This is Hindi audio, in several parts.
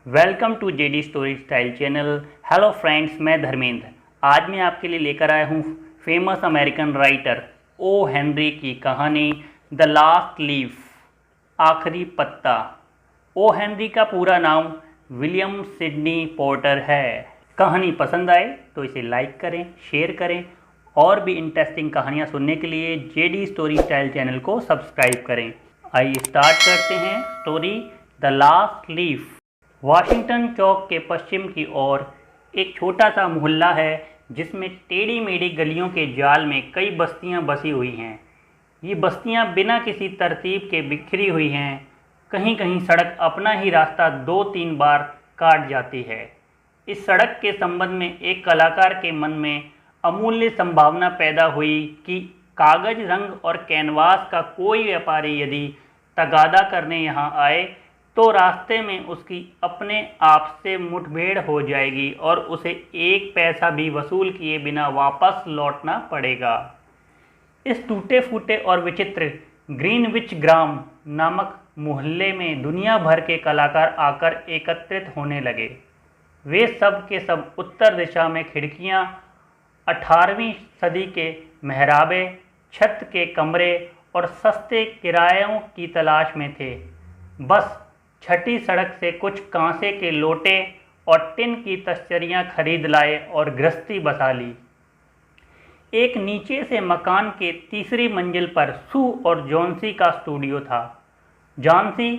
Welcome to JD story style channel. Hello friends, मैं धर्मेंद्र। आज मैं आपके लिए लेकर आया हूँ famous American writer O Henry की कहानी द लास्ट लीफ, आखिरी पत्ता। ओ हेनरी का पूरा नाम विलियम सिडनी पोर्टर है। कहानी पसंद आए तो इसे लाइक करें, शेयर करें और भी इंटरेस्टिंग कहानियाँ सुनने के लिए जेडी स्टोरी स्टाइल चैनल को सब्सक्राइब करें। आइए स्टार्ट करते हैं story the last leaf. Washington चौक के पश्चिम की ओर एक छोटा सा मोहल्ला है जिसमें टेढ़ी मेढ़ी गलियों के जाल में कई बस्तियां बसी हुई हैं। ये बस्तियां बिना किसी तरतीब के बिखरी हुई हैं। कहीं कहीं सड़क अपना ही रास्ता 2-3 बार काट जाती है। इस सड़क के संबंध में एक कलाकार के मन में अमूल्य संभावना पैदा हुई कि कागज, रंग और कैनवास का कोई व्यापारी यदि तगादा करने यहाँ आए तो रास्ते में उसकी अपने आप से मुठभेड़ हो जाएगी और उसे एक पैसा भी वसूल किए बिना वापस लौटना पड़ेगा। इस टूटे फूटे और विचित्र ग्रीनविच ग्राम नामक मोहल्ले में दुनिया भर के कलाकार आकर एकत्रित होने लगे। वे सब के सब उत्तर दिशा में खिड़कियां, 18वीं सदी के मेहराबे, छत के कमरे और सस्ते किरायों की तलाश में थे। बस छठी सड़क से कुछ कांसे के लोटे और टिन की तश्तरियां खरीद लाए और गृहस्थी बसा ली। एक नीचे से मकान के तीसरी मंजिल पर सू और जॉन्सी का स्टूडियो था। जॉन्सी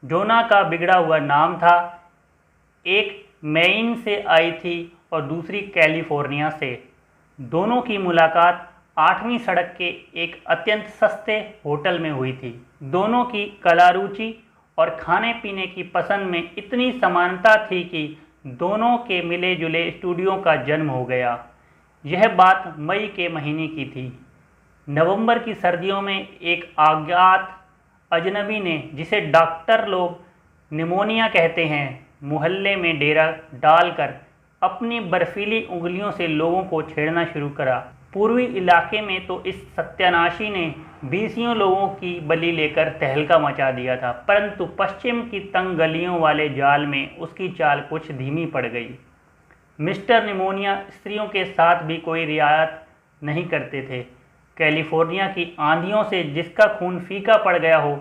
जोना का बिगड़ा हुआ नाम था। एक मेइन से आई थी और दूसरी कैलिफोर्निया से। दोनों की मुलाकात 8वीं सड़क के एक अत्यंत सस्ते होटल में हुई थी। दोनों की कला रुचि और खाने पीने की पसंद में इतनी समानता थी कि दोनों के मिले जुले स्टूडियो का जन्म हो गया। यह बात मई के महीने की थी। नवंबर की सर्दियों में एक अज्ञात अजनबी ने, जिसे डॉक्टर लोग निमोनिया कहते हैं, मोहल्ले में डेरा डालकर अपनी बर्फीली उंगलियों से लोगों को छेड़ना शुरू करा। पूर्वी इलाके में तो इस सत्यानाशी ने 20 लोगों की बलि लेकर तहलका मचा दिया था, परंतु पश्चिम की तंग गलियों वाले जाल में उसकी चाल कुछ धीमी पड़ गई। मिस्टर निमोनिया स्त्रियों के साथ भी कोई रियायत नहीं करते थे। कैलिफोर्निया की आंधियों से जिसका खून फीका पड़ गया हो,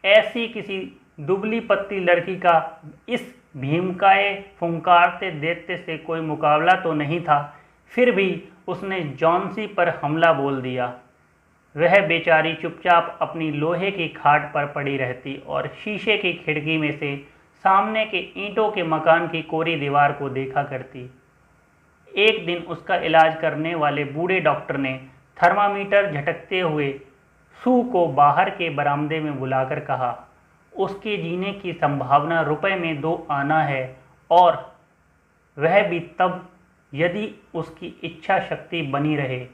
ऐसी किसी दुबली पतली लड़की का इस भीमकाय फुंकारते देते से कोई मुकाबला तो नहीं था। फिर भी उसने जॉन्सी पर हमला बोल दिया। वह बेचारी चुपचाप अपनी लोहे की खाट पर पड़ी रहती और शीशे की खिड़की में से सामने के ईंटों के मकान की कोरी दीवार को देखा करती। एक दिन उसका इलाज करने वाले बूढ़े डॉक्टर ने थर्मामीटर झटकते हुए सू को बाहर के बरामदे में बुलाकर कहा, उसके जीने की संभावना रुपए में 2 आना है, और वह भी तब यदि उसकी इच्छा शक्ति बनी रहे।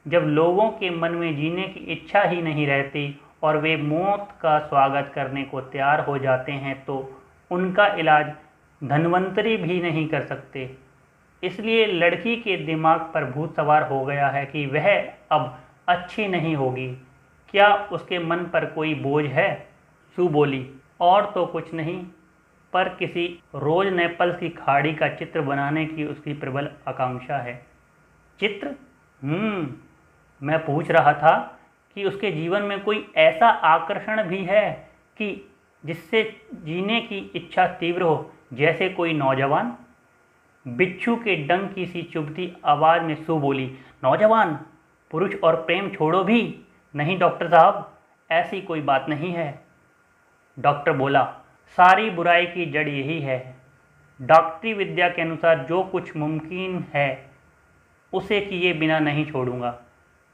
जब लोगों के मन में जीने की इच्छा ही नहीं रहती और वे मौत का स्वागत करने को तैयार हो जाते हैं तो उनका इलाज धन्वंतरी भी नहीं कर सकते। इसलिए लड़की के दिमाग पर भूत सवार हो गया है कि वह अब अच्छी नहीं होगी। क्या उसके मन पर कोई बोझ है? सू बोली, और तो कुछ नहीं, पर किसी रोज नेपल्स की खाड़ी का चित्र बनाने की उसकी प्रबल आकांक्षा है। चित्र? मैं पूछ रहा था कि उसके जीवन में कोई ऐसा आकर्षण भी है कि जिससे जीने की इच्छा तीव्र हो, जैसे कोई नौजवान? बिच्छू के डंक की सी चुभती आवाज़ में सू बोली, नौजवान? पुरुष और प्रेम छोड़ो भी। नहीं डॉक्टर साहब, ऐसी कोई बात नहीं है। डॉक्टर बोला, सारी बुराई की जड़ यही है। डॉक्टरी विद्या के अनुसार जो कुछ मुमकिन है उसे किए बिना नहीं छोड़ूंगा,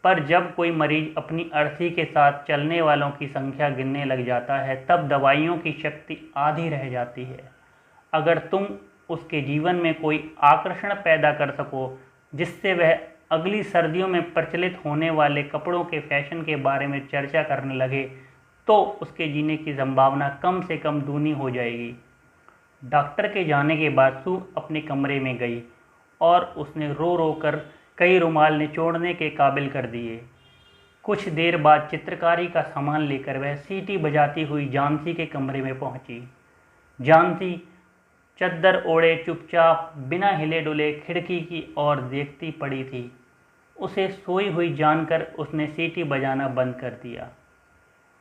पर जब कोई मरीज अपनी अर्थी के साथ चलने वालों की संख्या गिनने लग जाता है तब दवाइयों की शक्ति आधी रह जाती है। अगर तुम उसके जीवन में कोई आकर्षण पैदा कर सको जिससे वह अगली सर्दियों में प्रचलित होने वाले कपड़ों के फैशन के बारे में चर्चा करने लगे तो उसके जीने की संभावना कम से कम दूनी हो जाएगी। डॉक्टर के जाने के बाद सू अपने कमरे में गई और उसने रो रो कर कई रुमाल निचोड़ने के काबिल कर दिए। कुछ देर बाद चित्रकारी का सामान लेकर वह सीटी बजाती हुई जॉन्सी के कमरे में पहुंची। जॉन्सी चद्दर ओढ़े चुपचाप बिना हिले डुले खिड़की की ओर देखती पड़ी थी। उसे सोई हुई जानकर उसने सीटी बजाना बंद कर दिया।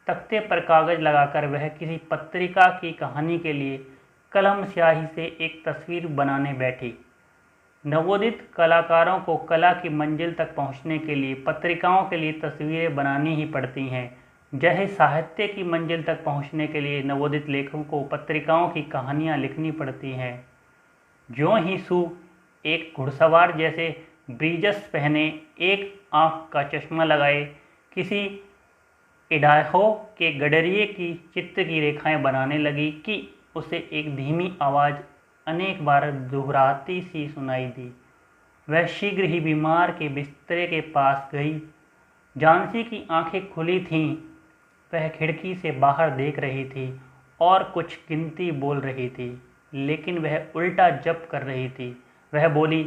तख्ते पर कागज लगाकर वह किसी पत्रिका की कहानी के लिए कलम स्याही से एक तस्वीर बनाने बैठी। नवोदित कलाकारों को कला की मंजिल तक पहुंचने के लिए पत्रिकाओं के लिए तस्वीरें बनानी ही पड़ती हैं। जैसे साहित्य की मंजिल तक पहुंचने के लिए नवोदित लेखकों को पत्रिकाओं की कहानियां लिखनी पड़ती हैं। ज्यों ही सू एक घुड़सवार जैसे ब्रीजस पहने, एक आंख का चश्मा लगाए, किसी इडाहो के गडरिये की चित्र की रेखाएं बनाने लगी कि उसे एक धीमी आवाज़ अनेक बार दोहराती सी सुनाई दी। वह शीघ्र ही बीमार के बिस्तरे के पास गई। झांसी की आंखें खुली थीं। वह खिड़की से बाहर देख रही थी और कुछ गिनती बोल रही थी, लेकिन वह उल्टा जप कर रही थी। वह बोली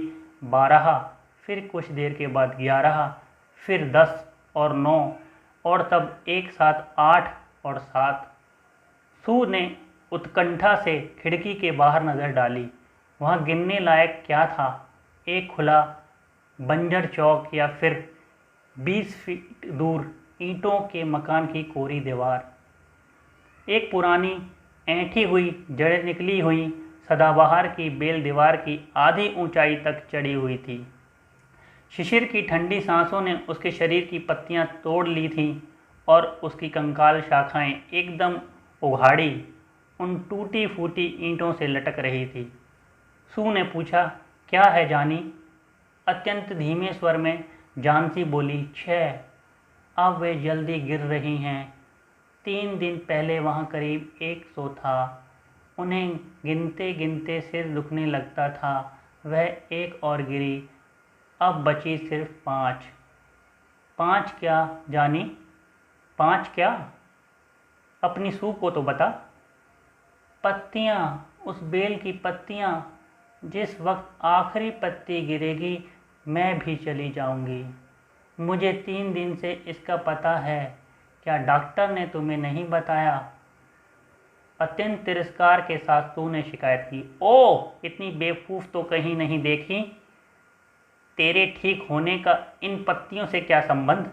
12, फिर कुछ देर के बाद 11, फिर 10 और 9 और तब एक साथ 8 और 7। सू ने उत्कंठा से खिड़की के बाहर नज़र डाली। वहाँ गिनने लायक क्या था? एक खुला बंजर चौक या फिर 20 फीट दूर ईंटों के मकान की कोरी दीवार। एक पुरानी ऐंठी हुई जड़ें निकली हुई सदाबहार की बेल दीवार की आधी ऊंचाई तक चढ़ी हुई थी। शिशिर की ठंडी सांसों ने उसके शरीर की पत्तियां तोड़ ली थीं और उसकी कंकाल शाखाएं एकदम उघाड़ी उन टूटी फूटी ईंटों से लटक रही थी। सू ने पूछा, क्या है जानी? अत्यंत धीमे स्वर में झांसी बोली, 6। अब वे जल्दी गिर रही हैं। 3 दिन पहले वहाँ करीब 100 था। उन्हें गिनते गिनते सिर दुखने लगता था। वह एक और गिरी। अब बची सिर्फ 5। 5 क्या जानी? 5 क्या? अपनी सू को तो बता। पत्तियाँ, उस बेल की पत्तियाँ। जिस वक्त आखिरी पत्ती गिरेगी मैं भी चली जाऊंगी। मुझे 3 दिन से इसका पता है। क्या डॉक्टर ने तुम्हें नहीं बताया? अत्यंत तिरस्कार के साथ सू ने शिकायत की। ओह, इतनी बेवकूफ़ तो कहीं नहीं देखी। तेरे ठीक होने का इन पत्तियों से क्या संबंध?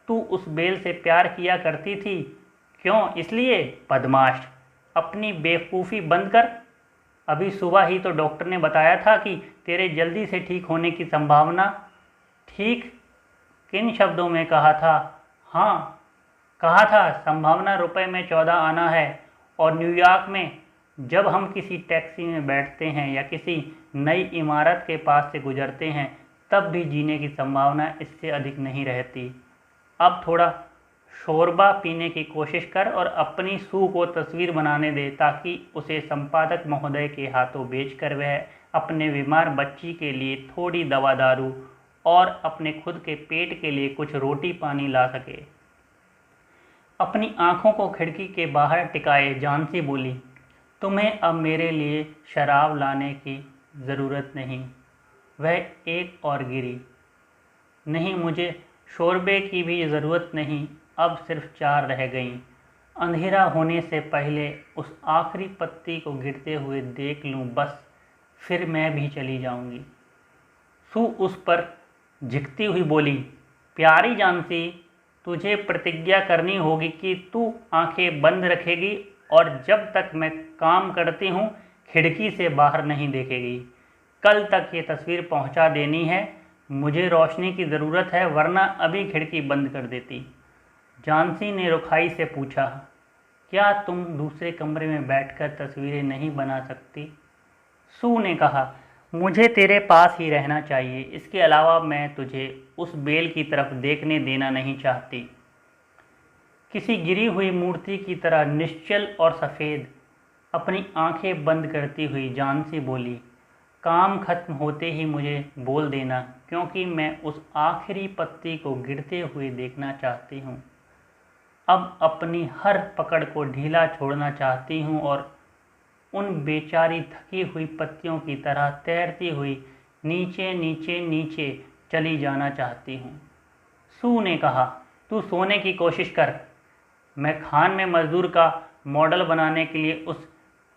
तू उस बेल से प्यार किया करती थी। क्यों? इसलिए? बदमाश, अपनी बेवकूफ़ी बंद कर। अभी सुबह ही तो डॉक्टर ने बताया था कि तेरे जल्दी से ठीक होने की संभावना। ठीक किन शब्दों में कहा था? हाँ, कहा था संभावना रुपए में 14 आना है। और न्यूयॉर्क में जब हम किसी टैक्सी में बैठते हैं या किसी नई इमारत के पास से गुजरते हैं तब भी जीने की संभावना इससे अधिक नहीं रहती। अब थोड़ा शोरबा पीने की कोशिश कर और अपनी सू को तस्वीर बनाने दे ताकि उसे संपादक महोदय के हाथों बेचकर वह अपने बीमार बच्ची के लिए थोड़ी दवा दारू और अपने खुद के पेट के लिए कुछ रोटी पानी ला सके। अपनी आंखों को खिड़की के बाहर टिकाए झांसी बोली, तुम्हें अब मेरे लिए शराब लाने की ज़रूरत नहीं। वह एक और गिरी। नहीं, मुझे शोरबे की भी ज़रूरत नहीं। अब सिर्फ 4 रह गईं। अंधेरा होने से पहले उस आखिरी पत्ती को गिरते हुए देख लूँ बस, फिर मैं भी चली जाऊंगी। सू उस पर झिकती हुई बोली, प्यारी झांसी, तुझे प्रतिज्ञा करनी होगी कि तू आंखें बंद रखेगी और जब तक मैं काम करती हूँ खिड़की से बाहर नहीं देखेगी। कल तक ये तस्वीर पहुँचा देनी है। मुझे रोशनी की ज़रूरत है, वरना अभी खिड़की बंद कर देती। झांसी ने रुखाई से पूछा, क्या तुम दूसरे कमरे में बैठकर तस्वीरें नहीं बना सकती? सू ने कहा, मुझे तेरे पास ही रहना चाहिए। इसके अलावा मैं तुझे उस बेल की तरफ देखने देना नहीं चाहती। किसी गिरी हुई मूर्ति की तरह निश्चल और सफ़ेद अपनी आंखें बंद करती हुई झांसी बोली, काम खत्म होते ही मुझे बोल देना, क्योंकि मैं उस आखिरी पत्ती को गिरते हुए देखना चाहती हूँ। अब अपनी हर पकड़ को ढीला छोड़ना चाहती हूँ और उन बेचारी थकी हुई पत्तियों की तरह तैरती हुई नीचे नीचे नीचे चली जाना चाहती हूँ। सू ने कहा, तू सोने की कोशिश कर। मैं खान में मजदूर का मॉडल बनाने के लिए उस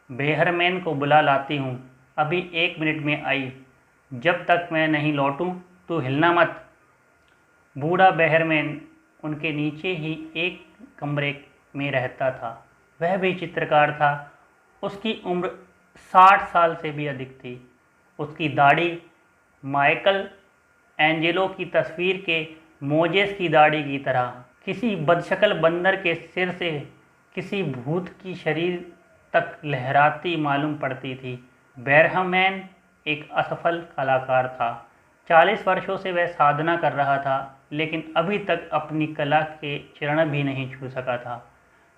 बेहरमैन को बुला लाती हूँ, अभी 1 मिनट में आई। जब तक मैं नहीं लौटूं तू हिलना मत। बूढ़ा बेहरमैन उनके नीचे ही एक कमरे में रहता था। वह भी चित्रकार था। उसकी उम्र 60 साल से भी अधिक थी। उसकी दाढ़ी माइकल एंजेलो की तस्वीर के मोजेस की दाढ़ी की तरह किसी बदशक्ल बंदर के सिर से किसी भूत की शरीर तक लहराती मालूम पड़ती थी। बेहरमैन एक असफल कलाकार था। 40 वर्षों से वह साधना कर रहा था, लेकिन अभी तक अपनी कला के चरण भी नहीं छू सका था।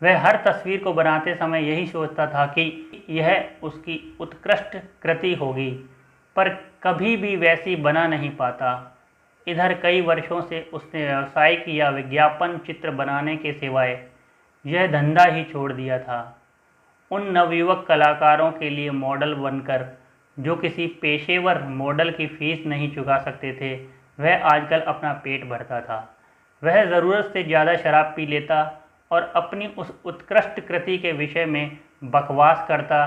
वह हर तस्वीर को बनाते समय यही सोचता था कि यह उसकी उत्कृष्ट कृति होगी, पर कभी भी वैसी बना नहीं पाता। इधर कई वर्षों से उसने व्यावसायिक या विज्ञापन चित्र बनाने के सिवाय यह धंधा ही छोड़ दिया था। उन नवयुवक कलाकारों के लिए मॉडल बनकर जो किसी पेशेवर मॉडल की फीस नहीं चुका सकते थे, वह आजकल अपना पेट भरता था। वह ज़रूरत से ज़्यादा शराब पी लेता और अपनी उस उत्कृष्ट कृति के विषय में बकवास करता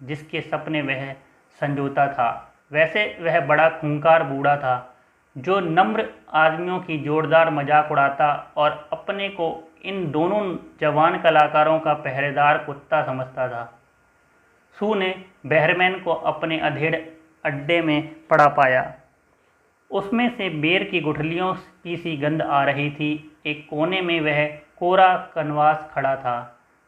जिसके सपने वह संजोता था। वैसे वह बड़ा खूंखार बूढ़ा था जो नम्र आदमियों की जोरदार मजाक उड़ाता और अपने को इन दोनों जवान कलाकारों का पहरेदार कुत्ता समझता था। सू ने बेहरमैन को अपने अधेड़ अड्डे में पड़ा पाया। उसमें से बेर की गुठलियों की सी गंध आ रही थी। एक कोने में वह कोरा कनवास खड़ा था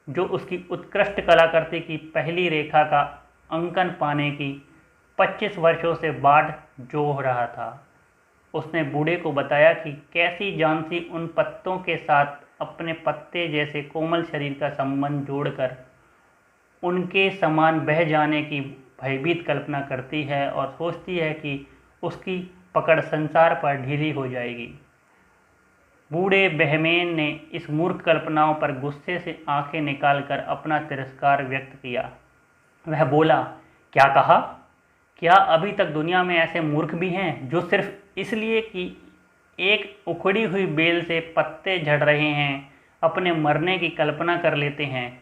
जो उसकी उत्कृष्ट कलाकृति की पहली रेखा का अंकन पाने की 25 वर्षों से बाट जोह रहा था। उसने बूढ़े को बताया कि कैसी झांसी उन पत्तों के साथ अपने पत्ते जैसे कोमल शरीर का संबंध जोड़कर उनके समान बह जाने की भयभीत कल्पना करती है और सोचती है कि उसकी पकड़ संसार पर ढीली हो जाएगी। बूढ़े बेहरमैन ने इस मूर्ख कल्पनाओं पर गुस्से से आंखें निकालकर अपना तिरस्कार व्यक्त किया। वह बोला, क्या कहा? क्या अभी तक दुनिया में ऐसे मूर्ख भी हैं जो सिर्फ इसलिए कि एक उखड़ी हुई बेल से पत्ते झड़ रहे हैं अपने मरने की कल्पना कर लेते हैं?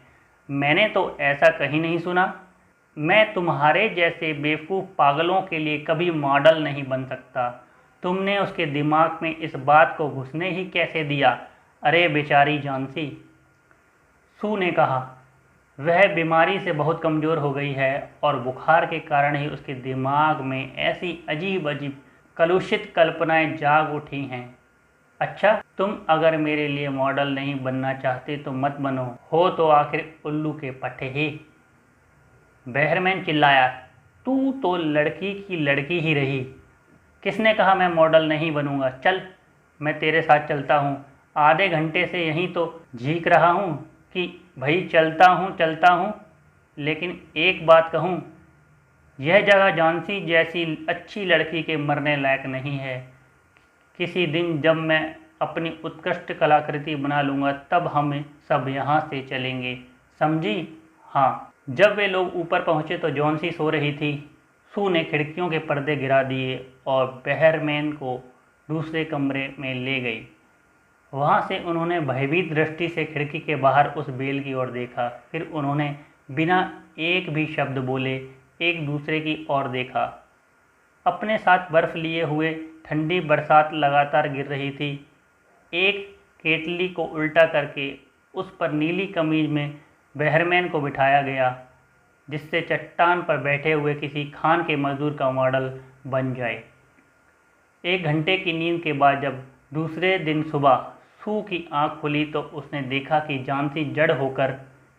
मैंने तो ऐसा कहीं नहीं सुना। मैं तुम्हारे जैसे बेवकूफ़ पागलों के लिए कभी मॉडल नहीं बन सकता। तुमने उसके दिमाग में इस बात को घुसने ही कैसे दिया? अरे बेचारी झांसी, सू ने कहा। वह बीमारी से बहुत कमज़ोर हो गई है और बुखार के कारण ही उसके दिमाग में ऐसी अजीब अजीब कलुषित कल्पनाएं जाग उठी हैं। अच्छा, तुम अगर मेरे लिए मॉडल नहीं बनना चाहते तो मत बनो, हो तो आखिर उल्लू के पट्टे ही। बेहरमैन चिल्लाया, तू तो लड़की की लड़की ही रही। किसने कहा मैं मॉडल नहीं बनूंगा? चल, मैं तेरे साथ चलता हूँ। आधे घंटे से यहीं तो झीक रहा हूँ कि भाई चलता हूँ, लेकिन एक बात कहूँ, यह जगह झांसी जैसी अच्छी लड़की के मरने लायक नहीं है। किसी दिन जब मैं अपनी उत्कृष्ट कलाकृति बना लूँगा तब हम सब यहाँ से चलेंगे, समझी? हाँ। जब वे लोग ऊपर पहुँचे तो झांसी सो रही थी। सू ने खिड़कियों के पर्दे गिरा दिए और बेहरमैन को दूसरे कमरे में ले गई। वहाँ से उन्होंने भयभीत दृष्टि से खिड़की के बाहर उस बेल की ओर देखा। फिर उन्होंने बिना एक भी शब्द बोले एक दूसरे की ओर देखा। अपने साथ बर्फ़ लिए हुए ठंडी बरसात लगातार गिर रही थी। एक केतली को उल्टा करके उस पर नीली कमीज में बेहरमैन को बिठाया गया, जिससे चट्टान पर बैठे हुए किसी खान के मजदूर का मॉडल बन जाए। 1 घंटे की नींद के बाद जब दूसरे दिन सुबह सू की आंख खुली तो उसने देखा कि झांसी जड़ होकर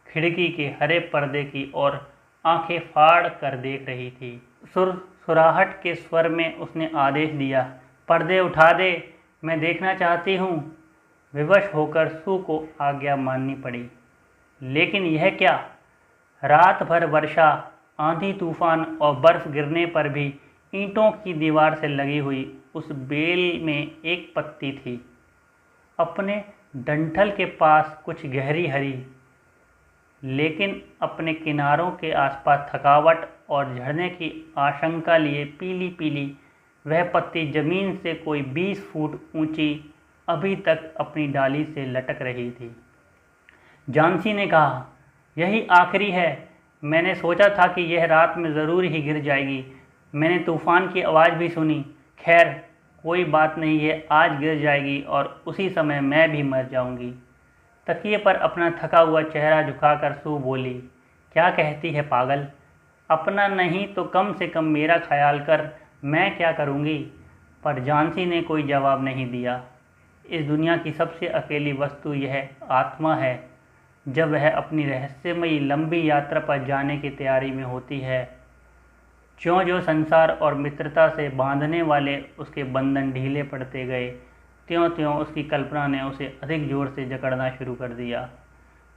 खिड़की के हरे पर्दे की ओर आंखें फाड़ कर देख रही थी। सुराहट के स्वर में उसने आदेश दिया, पर्दे उठा दे, मैं देखना चाहती हूँ। विवश होकर सू को आज्ञा माननी पड़ी। लेकिन यह क्या? रात भर वर्षा, आंधी तूफान और बर्फ़ गिरने पर भी ईंटों की दीवार से लगी हुई उस बेल में एक पत्ती थी। अपने डंठल के पास कुछ गहरी हरी, लेकिन अपने किनारों के आसपास थकावट और झड़ने की आशंका लिए पीली पीली वह पत्ती ज़मीन से कोई 20 फुट ऊंची अभी तक अपनी डाली से लटक रही थी। झांसी ने कहा, यही आखिरी है, मैंने सोचा था कि यह रात में ज़रूर ही गिर जाएगी। मैंने तूफ़ान की आवाज़ भी सुनी। खैर कोई बात नहीं, ये आज गिर जाएगी और उसी समय मैं भी मर जाऊंगी। तकिए पर अपना थका हुआ चेहरा झुकाकर सू बोली, क्या कहती है पागल? अपना नहीं तो कम से कम मेरा ख्याल कर, मैं क्या करूंगी? पर झांसी ने कोई जवाब नहीं दिया। इस दुनिया की सबसे अकेली वस्तु यह आत्मा है। जब वह अपनी रहस्यमयी लंबी यात्रा पर जाने की तैयारी में होती है, ज्यों ज्यों संसार और मित्रता से बांधने वाले उसके बंधन ढीले पड़ते गए, त्यों त्यों उसकी कल्पना ने उसे अधिक जोर से जकड़ना शुरू कर दिया।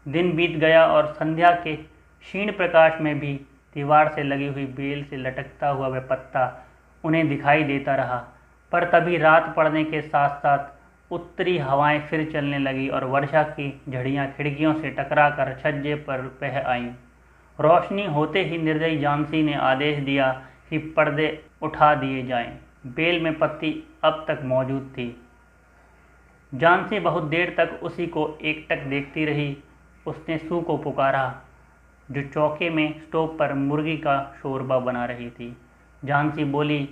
दिन बीत गया और संध्या के क्षीण प्रकाश में भी दीवार से लगी हुई बेल से लटकता हुआ वह पत्ता उन्हें दिखाई देता रहा। पर तभी रात पड़ने के साथ साथ उत्तरी हवाएं फिर चलने लगी और वर्षा की झड़ियां खिड़कियों से टकराकर छज्जे पर बह आईं। रोशनी होते ही निर्दयी झांसी ने आदेश दिया कि पर्दे उठा दिए जाएं। बेल में पत्ती अब तक मौजूद थी। झांसी बहुत देर तक उसी को एकटक देखती रही। उसने सू को पुकारा, जो चौके में स्टोव पर मुर्गी का शोरबा बना रही थी। झांसी बोली,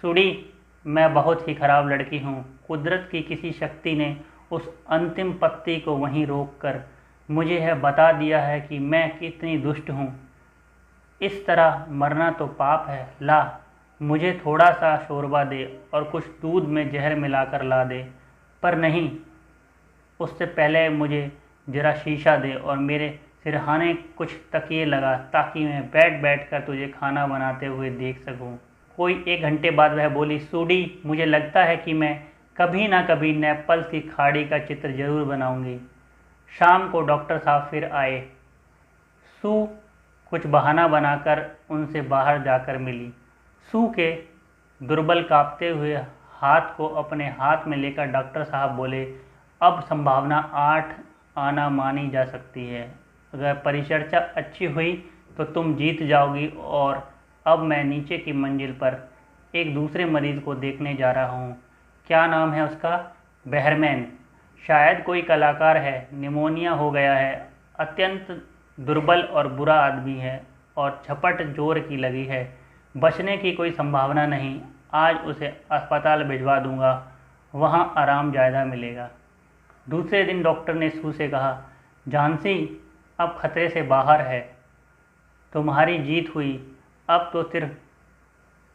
सुड़ी, मैं बहुत ही खराब लड़की हूँ। कुदरत की किसी शक्ति ने उस अंतिम पत्ती को वहीं रोककर मुझे यह बता दिया है कि मैं कितनी दुष्ट हूँ। इस तरह मरना तो पाप है। ला, मुझे थोड़ा सा शोरबा दे और कुछ दूध में जहर मिलाकर ला दे। पर नहीं, उससे पहले मुझे जरा शीशा दे और मेरे सिरहाने कुछ तकिए लगा, ताकि मैं बैठ बैठ कर तुझे खाना बनाते हुए देख सकूं। कोई 1 घंटे बाद वह बोली, सूडी, मुझे लगता है कि मैं कभी ना कभी नेपल्स की खाड़ी का चित्र जरूर बनाऊंगी। शाम को डॉक्टर साहब फिर आए। सू कुछ बहाना बनाकर उनसे बाहर जाकर मिली। सू के दुर्बल कांपते हुए हाथ को अपने हाथ में लेकर डॉक्टर साहब बोले, अब संभावना 8 आना मानी जा सकती है। अगर परिचर्चा अच्छी हुई तो तुम जीत जाओगी। और अब मैं नीचे की मंजिल पर एक दूसरे मरीज को देखने जा रहा हूँ। क्या नाम है उसका? बहरमैन। शायद कोई कलाकार है। निमोनिया हो गया है। अत्यंत दुर्बल और बुरा आदमी है और झपट जोर की लगी है। बचने की कोई संभावना नहीं। आज उसे अस्पताल भिजवा दूंगा, वहाँ आराम ज़्यादा मिलेगा। दूसरे दिन डॉक्टर ने सू से कहा, झांसी अब खतरे से बाहर है। तुम्हारी जीत हुई। अब तो सिर्फ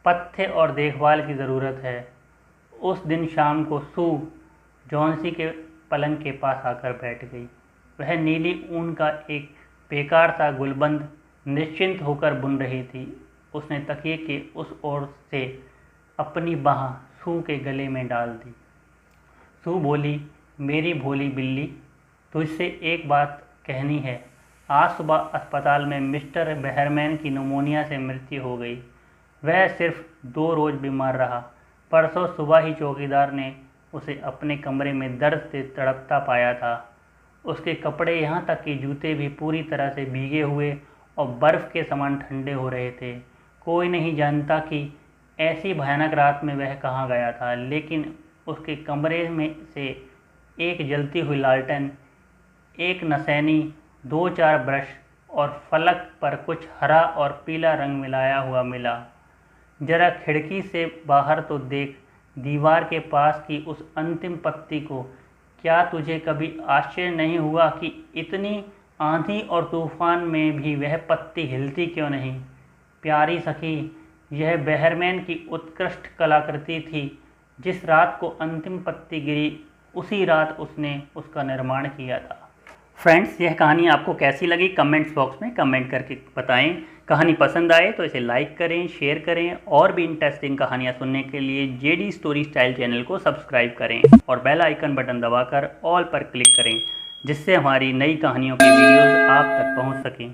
पथ्य और देखभाल की ज़रूरत है। उस दिन शाम को सू झांसी के पलंग के पास आकर बैठ गई। वह नीली ऊन का एक बेकार सा गुलबंद निश्चिंत होकर बुन रही थी। उसने तकिए के उस ओर से अपनी बाह सू के गले में डाल दी। सू बोली, मेरी भोली बिल्ली, तुझसे एक बात कहनी है। आज सुबह अस्पताल में मिस्टर बहरमैन की निमोनिया से मृत्यु हो गई। वह सिर्फ 2 रोज़ बीमार रहा। परसों सुबह ही चौकीदार ने उसे अपने कमरे में दर्द से तड़पता पाया था। उसके कपड़े यहाँ तक कि जूते भी पूरी तरह से भीगे हुए और बर्फ़ के समान ठंडे हो रहे थे। कोई नहीं जानता कि ऐसी भयानक रात में वह कहाँ गया था, लेकिन उसके कमरे में से एक जलती हुई लालटेन, एक नसैनी, 2-4 ब्रश और फलक पर कुछ हरा और पीला रंग मिलाया हुआ मिला। जरा खिड़की से बाहर तो देख, दीवार के पास की उस अंतिम पत्ती को। क्या तुझे कभी आश्चर्य नहीं हुआ कि इतनी आंधी और तूफान में भी वह पत्ती हिलती क्यों नहीं? प्यारी सखी, यह बहरमैन की उत्कृष्ट कलाकृति थी। जिस रात को अंतिम पत्ती गिरी, उसी रात उसने उसका निर्माण किया था। फ्रेंड्स, यह कहानी आपको कैसी लगी कमेंट्स बॉक्स में कमेंट करके बताएं। कहानी पसंद आए तो इसे लाइक करें, शेयर करें और भी इंटरेस्टिंग कहानियाँ सुनने के लिए जेडी स्टोरी स्टाइल चैनल को सब्सक्राइब करें और बेल आइकन बटन दबाकर ऑल पर क्लिक करें, जिससे हमारी नई कहानियों की वीडियोस आप तक पहुंच सकें।